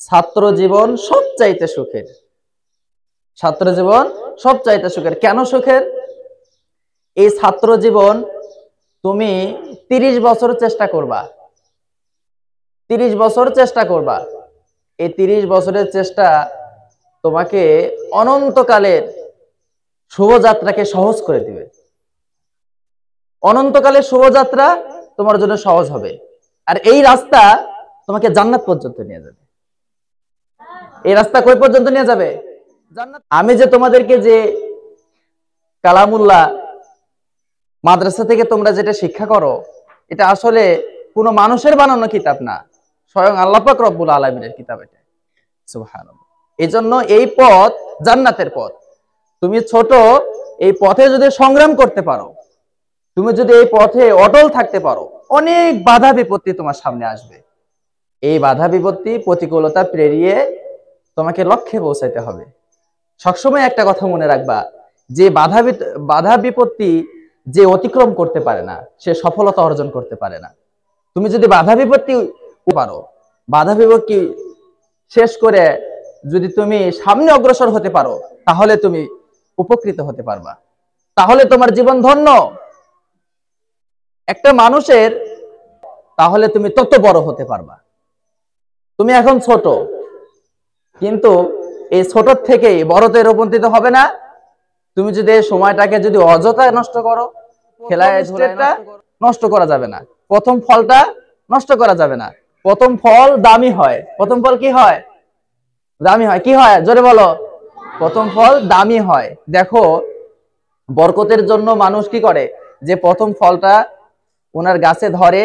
ছাত্র জীবন সবচাইতে সুখের। ছাত্র জীবন সবচাইতে সুখের। কেন সুখের? এই ছাত্র জীবন তুমি 30 বছর চেষ্টা করবা, 30 বছর চেষ্টা করবা। এই 30 বছরের চেষ্টা তোমাকে অনন্তকালের শুভযাত্রাকে সহজ করে দিবে। অনন্তকালের শুভযাত্রা তোমার জন্য সহজ হবে। আর এই রাস্তা তোমাকে জান্নাত পর্যন্ত নিয়ে যাবে। এই রাস্তা কই পর্যন্ত নিয়ে যাবে? জান্নাত। আমি যে তোমাদেরকে যে কালামুল্লাহ মাদ্রাসা থেকে তোমরা যেটা শিক্ষা করো, এটা আসলে কোনো মানুষের বানানো কিতাব না, স্বয়ং আল্লাহ পাক রব্বুল আলামিনের কিতাব এটা। সুবহানাল্লাহ। এজন্য এই পথ জান্নাতের পথ। তুমি ছোট, এই পথে যদি সংগ্রাম করতে পারো, তুমি যদি এই পথে অটল থাকতে পারো, অনেক বাধা বিপত্তি তোমার সামনে আসবে। এই বাধা বিপত্তি প্রতিকূলতা পেরিয়ে তোমাকে লক্ষ্যে পৌঁছাইতে হবে। সবসময় একটা কথা মনে রাখবা, যে বাধা বিপত্তি যে অতিক্রম করতে পারে না, সে সফলতা অর্জন করতে পারে না। তুমি যদি বাধা বিপত্তি পারো, বাধা বিপত্তি শেষ করে যদি তুমি সামনে অগ্রসর হতে পারো, তাহলে তুমি উপকৃত হতে পারবা, তাহলে তোমার জীবন ধন্য। একটা মানুষের তাহলে তুমি তত বড় হতে পারবা। তুমি এখন ছোট, কিন্তু এই ছোট থেকেই বড়তে রূপান্তরিত হবে না। তুমি যদি এই সময়টাকে যদি অযথায় নষ্ট করো, খেলায় ধুলাটা নষ্ট করা যাবে না, প্রথম ফলটা নষ্ট করা যাবে না। প্রথম ফল দামি হয়। প্রথম ফল কি হয়? দামি হয়। কি হয়? জোরে বলো। প্রথম ফল দামি হয়। দেখো, বরকতের জন্য মানুষ কি করে, যে প্রথম ফলটা ওনার গাছে ধরে,